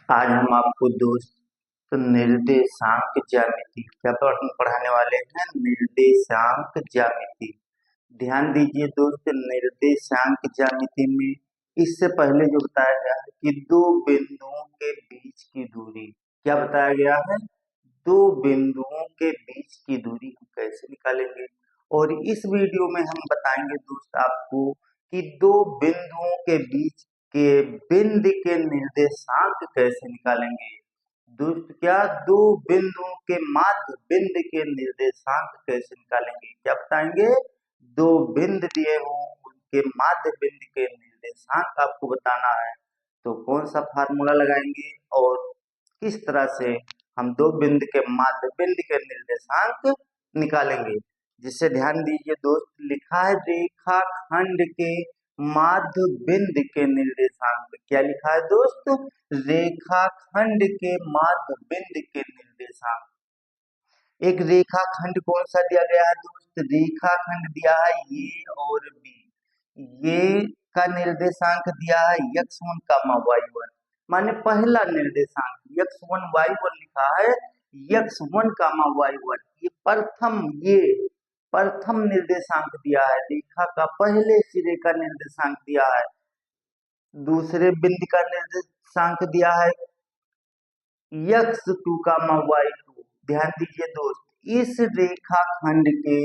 आज हम आपको दोस्त निर्देशांक ज्यामिति क्या पढ़ाने वाले हैं। निर्देशांक ज्यामिति। ध्यान दीजिए दोस्त, निर्देशांक ज्यामिति में इससे पहले जो बताया गया है कि दो बिंदुओं के बीच की दूरी, क्या बताया गया है, दो बिंदुओं के बीच की दूरी हम कैसे निकालेंगे। और इस वीडियो में हम बताएंगे दोस्त आपको कि दो बिंदुओं के बीच के बिंदु के निर्देशांक कैसे निकालेंगे। दोस्त क्या, दो बिंदुओं के माध्य बिंदु के निर्देशांक कैसे निकालेंगे, क्या बताएंगे। दो बिंदु दिए हों, उनके माध्य बिंदु के निर्देशांक आपको बताना है। तो कौन सा फार्मूला लगाएंगे और किस तरह से हम दो बिंदु के माध्य बिंदु के निर्देशांक निकालेंगे। जिससे ध्यान दीजिए दोस्त, लिखा है रेखाखंड के माध्य बिंदु के निर्देशांक। क्या लिखा है दोस्त, रेखाखंड के माध्य बिंदु के निर्देशांक। एक रेखाखंड कौन सा दिया गया है दोस्त, रेखाखंड दिया है ये और बी। ये का निर्देशांक दिया है x1 कामा y1, माने पहला निर्देशांक x1 y1 लिखा है, x1 कामा y1 ये प्रथम निर्देशांक दिया है। रेखा का पहले सिरे का निर्देशांक दिया है। दूसरे बिंदु का निर्देशांक दिया है x2 कामा y2। ध्यान दीजिए दोस्त, इस रेखाखंड के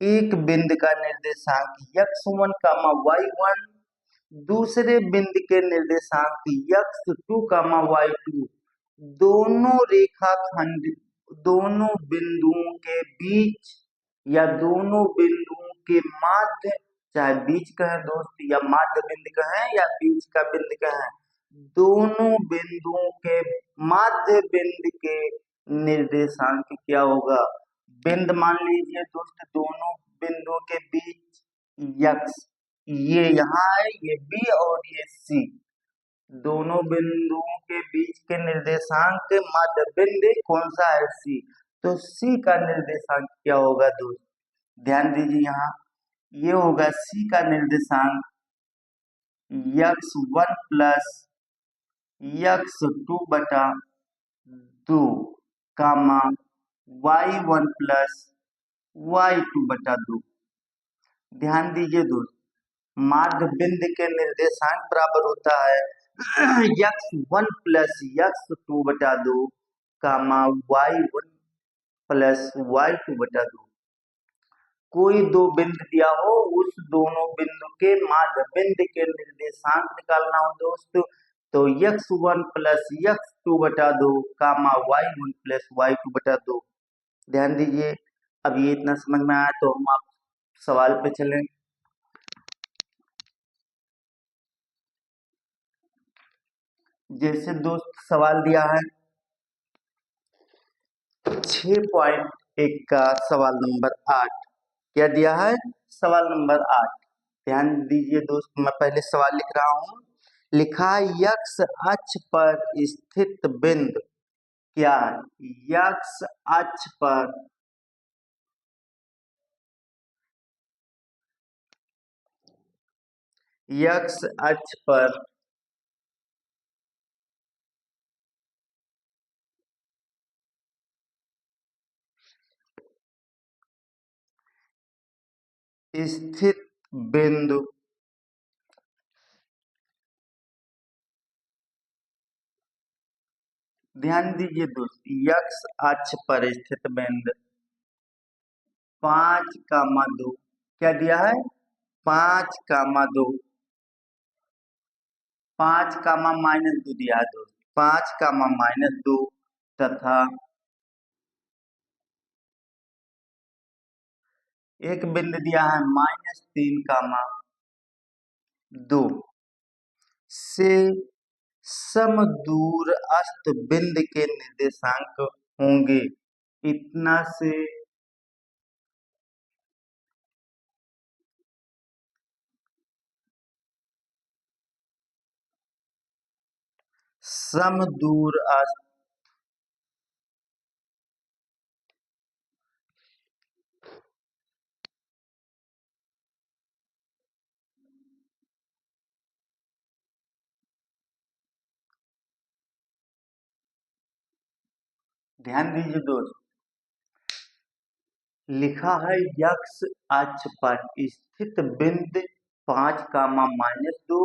एक बिंदु का निर्देशांक x1 कामा y1, दूसरे बिंदु के निर्देशांक x2 कामा y2। दोनों रेखाखंड, दोनों बिंदुओं के बीच या दोनों बिंदुओं के माध्य, चाहे बीच का है दोस्त या माध्य बिंदु का है या बीच का बिंदु का है, दोनों बिंदुओं के माध्य बिंदु के निर्देशांक क्या होगा। बिंदु मान लीजिए दोस्त, दोनों बिंदुओं के बीच यक्स, ये यहाँ है, ये बी और ये सी। दोनों बिंदुओं के बीच के निर्देशांक माध्य बिंदु कौन सा है, सी। तो सी का निर्देशांक क्या होगा दोस्त, ध्यान दीजिए यहाँ, ये होगा सी का निर्देशांक x1 प्लस x2 बटा 2 कामा y1 प्लस y2 बटा 2। ध्यान दीजिए दोस्त, माध्य बिंदु के निर्देशांक बराबर होता है x1 प्लस x2 बटा 2 कामा y1 प्लस y2 बटा 2। कोई दो बिंदु दिया हो, उस दोनों बिंदु के माध्य बिंदु के निर्देशांक निकालना हो दोस्त, तो x1 प्लस x2 बटा 2 कामा y1 प्लस y2 बटा 2। ध्यान दीजिए, अब ये इतना समझ में आया तो हम आप सवाल पे चलें। जैसे दोस्त सवाल दिया है 6.1 का सवाल नंबर 8, क्या दिया है, सवाल नंबर 8। ध्यान दीजिए दोस्त, मैं पहले सवाल लिख रहा हूं। लिखा है यक्स अक्ष पर स्थित बिंदु, क्या यक्स अक्ष पर यक्स अक्ष पर स्थित बिंदु ध्यान दीजिए दोस्त, यक्स अक्ष पर स्थित बिंदु 5,2, क्या दिया है, 5,2, 5,-2 दिया है दोस्त, 5,-2 तथा एक बिंदु दिया है -3,2 से समदूरस्थ बिंदु के निर्देशांक होंगे। इतना से समदूरस्थ ध्यान दीजिए दोस्त, लिखा है यक्स अक्ष पर स्थित बिंदु 5, -2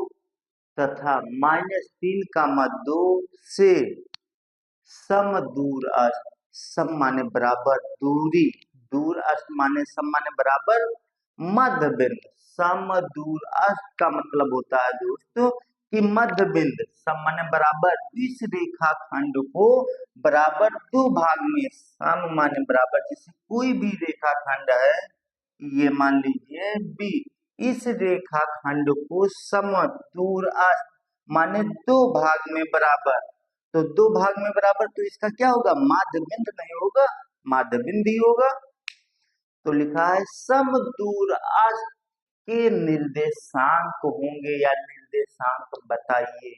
तथा -3, 2 से सम दूर अस्त, सम माने बराबर, दूरी, दूर अस्त माने सम माने बराबर, मध्य बिंदु, सम दूर अस्त का मतलब होता है दोस्तों कि मध्य बिंदु, सम माने बराबर, इस रेखाखंड को बराबर दो भाग में, सम माने बराबर, जैसे कोई भी रेखाखंड है, ये मान लीजिए बी, इस रेखाखंड को सम दूर अस्त माने दो भाग में बराबर, तो दो भाग में बराबर, तो इसका क्या होगा, माध्य बिंदु नहीं होगा, माध्य बिंदु ही होगा। तो लिखा है सम दूर अस्त के निर्देशांक होंगे या निर्देशांक बताइए।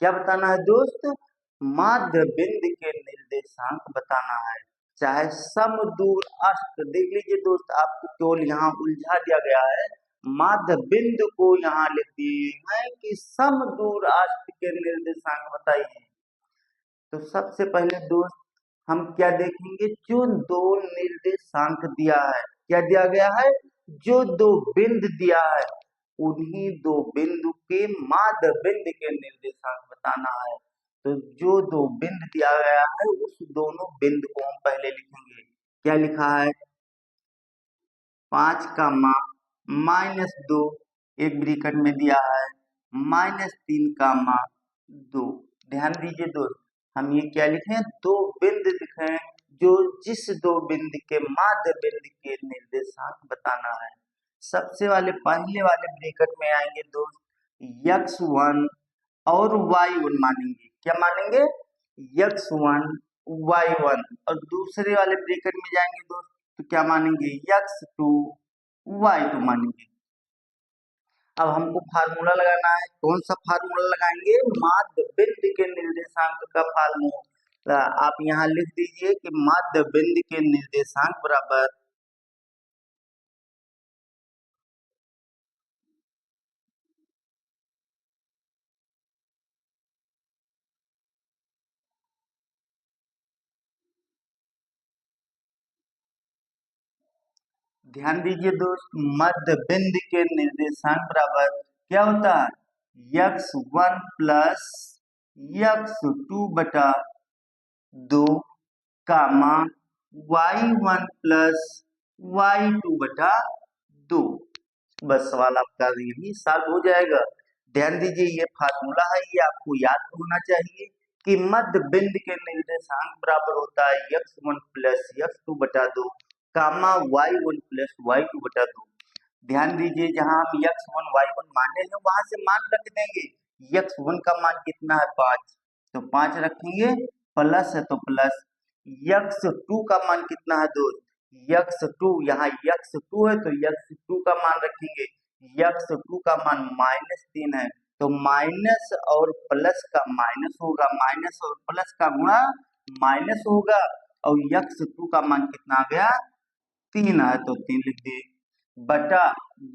क्या बताना है दोस्त, माध्य बिंदु के निर्देशांक बताना है, चाहे सम दूर अस्त, देख लीजिए दोस्त, आपको केवल यहाँ उलझा दिया गया है, माध्य बिंदु को यहाँ लिख दिए हैं कि सम दूर अस्त के निर्देशांक बताइए। तो सबसे पहले दोस्त हम क्या देखेंगे, जो दो निर्देशांक दिया है, क्या दिया गया है, जो दो बिंदु दिया है, उन्हीं दो बिंदु के माध्य बिंदु के निर्देशांक बताना है। तो जो दो बिंदु दिया गया है उस दोनों बिंदु को हम पहले लिखेंगे। क्या लिखा है, 5, -2, एक ब्रैकेट में दिया है, -3, 2। ध्यान दीजिए दोस्त, हम ये क्या लिखे, दो बिंदु लिखे, जो जिस दो बिंदु के माध्य बिंदु के निर्देशांक बताना है। सबसे वाले पहले वाले ब्रैकेट में आएंगे दोस्त, x1 और y1 मानेंगे, क्या मानेंगे, x1 y1, और दूसरे वाले ब्रैकेट में जाएंगे दोस्त, तो क्या मानेंगे, x2 y2 मानेंगे। अब हमको फार्मूला लगाना है, कौन सा फार्मूला लगाएंगे, माध्य बिंदु के निर्देशांक का फार्मूला आप यहाँ लिख दीजिए कि माध्य बिंदु के निर्देशांक बराबर, ध्यान दीजिए दोस्त, मध्य बिंदु के निर्देशांक बराबर क्या होता है, x1 प्लस x2 बटा 2, कामा y1 प्लस y2 बटा 2। बस सवाल आपका यही सॉल्व हो जाएगा। ध्यान दीजिए, ये फार्मूला है, ये आपको याद होना चाहिए कि मध्य बिंदु के निर्देशांक बराबर होता है x1 प्लस x2 बटा 2, कामा y1 प्लस y2 बटा 2। ध्यान दीजिए, जहां हम x1 y1 माने हैं वहां से मान रख देंगे। x1 का मान कितना है, 5, तो 5 रखेंगे, प्लस है तो प्लस, x2 का मान कितना है दोस्त, x2, यहाँ x2 है तो x2 का मान रखेंगे, x2 का मान -3 है, तो माइनस और प्लस का माइनस होगा, माइनस और प्लस का गुणा माइनस होगा, और x2 का मान कितना आ गया, 3 है तो 3 लिख दिए, बटा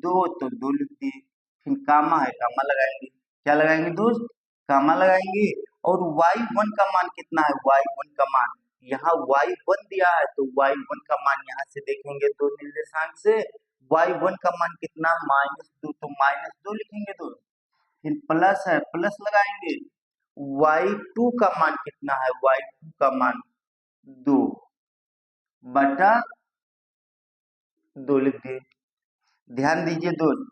2 तो 2 लिख दिए, फिर कामा है, कामा लगाएंगे, क्या लगाएंगे दोस्त, कामा लगाएंगे, और y1 का मान कितना है, y1 का मान, यहाँ y1 दिया है तो y1 का मान यहाँ से देखेंगे दो निर्देशांक से, y1 का मान कितना, -2, तो -2 लिखेंगे दोस्त, फिर प्लस है, प्लस लगाएंगे, y2 का मान कितना है, y2 का मान 2 बटा 2 लिख दिए। ध्यान दीजिए दोस्त,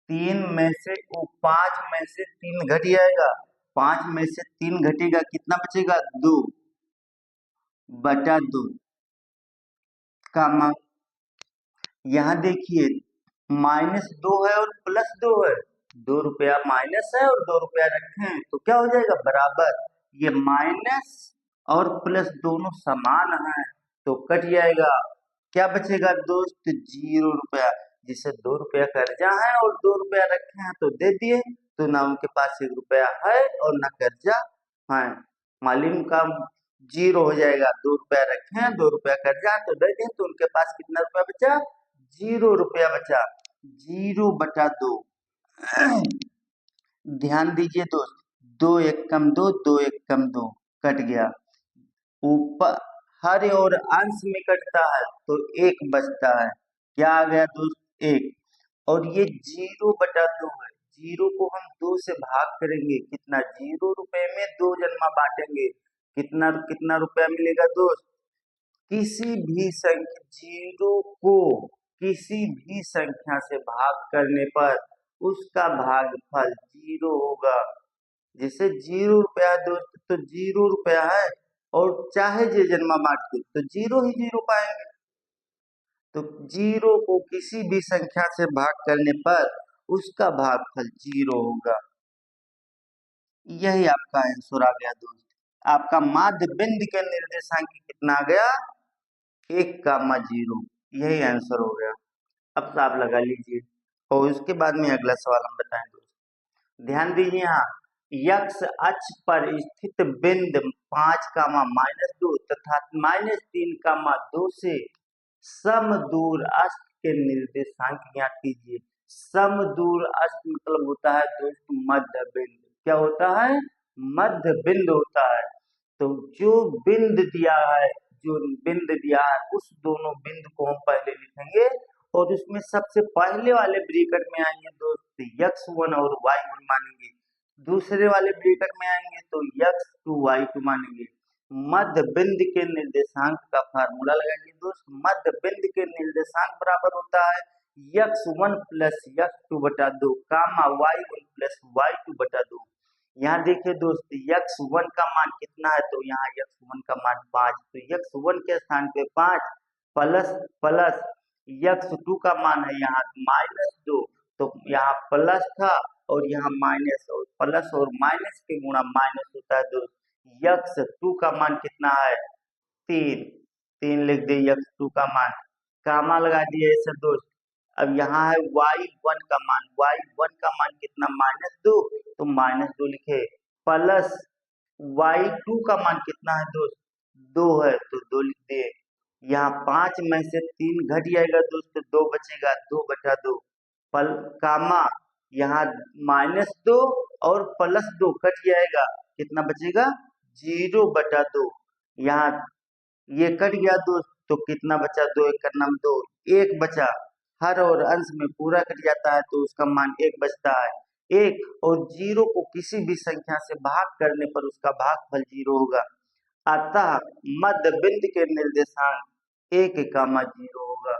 5 में से 3 घट जाएगा, 5 में से 3 घटेगा, कितना बचेगा, 2 बटा 2, कामा, यहाँ देखिए -2 है और +2 है, 2 रुपया माइनस है और 2 रुपया रखें तो क्या हो जाएगा, बराबर, ये माइनस और प्लस दोनों समान है तो कट जाएगा, क्या बचेगा दोस्त, 0 रुपया, जिसे 2 रुपया कर्जा है और 2 रुपया रखे हैं तो दे दिए, तो ना उनके पास 1 रुपया है और ना कर्जा है, मालूम का 0 हो जाएगा, 2 रुपया रखे हैं, 2 रुपया कर्जा तो दे दिए, तो उनके पास कितना रुपया बचा, 0 रुपया बचा, 0 बटा 2। ध्यान दीजिए दोस्त, 2 1 कम 2, 2 1 कम 2, कट गया, ऊपर हर और अंश में कटता है तो एक बचता है। क्या आ गया दोस्त? एक। और ये 0/2 है। जीरो को हम 2 से भाग करेंगे, कितना? 0 रुपए में 2 जन्मा बांटेंगे, कितना कितना रुपया मिलेगा दोस्त? किसी भी संख्या जीरो को किसी भी संख्या से भाग करने पर उसका भागफल जीरो होगा। जैसे 0 रुपया दोस्त, तो 0 रुपया है, और चाहे जे जन्मा बांट दे तो जीरो ही जीरो पाएंगे। तो जीरो को किसी भी संख्या से भाग करने पर उसका भागफल जीरो होगा। यही आपका आंसर आ गया दोस्त। आपका माध्य बिंदु के निर्देशांक कितना आ गया? 1,0। यही आंसर हो गया। अब तो आप लगा लीजिए, और उसके बाद में अगला सवाल हम बताएंगे दोस्त। ध्यान दीजिए, यहाँ यक्ष अक्ष पर स्थित बिंदु 5, -2 तथा -3, 2 से समदूर अस्त के निर्देशांक ज्ञात कीजिए। समदूर अस्त मतलब होता है दोस्त मध्य बिंदु। क्या होता है? मध्य बिंदु होता है। तो जो बिंदु दिया है, जो बिंदु दिया है उस दोनों बिंदु को हम पहले लिखेंगे, और उसमें सबसे पहले वाले ब्रैकेट में आएंगे दोस्त x1 और y1 मानेंगे। दूसरे वाले ब्रैकेट में आएंगे तो x2 y2 मानेंगे। मध्य बिंदु के निर्देशांक का फार्मूला लगाएंगे दोस्त। मध्य बिंदु के निर्देशांक बराबर होता है x1 + x2/2 कामा y1 + y2/2। यहाँ देखिए दोस्त, x1 का मान कितना है? तो यहाँ x1 का मान 5, तो x1 के स्थान पे 5 प्लस प्लस x2 का मान है यहाँ -2, तो यहाँ प्लस था और यहाँ माइनस, और प्लस और माइनस के गुणा माइनस होता है दोस्त। x2 का मान कितना है? 3। 3 लिख दे x2 का मान, कामा लगा दिए ऐसे दोस्त। अब यहाँ है y1 का मान, y1 का मान कितना? -2, तो -2 लिखे, प्लस y2 का मान कितना है दोस्त? 2 है, तो 2 लिख दिए। यहाँ 5 में से 3 घट जाएगा दोस्त, 2 बचेगा, 2/2 पल कामा यहाँ -2 और +2 कट जाएगा, कितना बचेगा? 0/2। यहाँ ये कट गया दोस्त, तो कितना बचा? 2 1 का नाम 2, 1 बचा। हर और अंश में पूरा कट जाता है तो उसका मान 1 बचता है। 1 और 0 को किसी भी संख्या से भाग करने पर उसका भागफल 0 होगा। अतः मध्य बिंदु के निर्देशांक 1,0 होगा।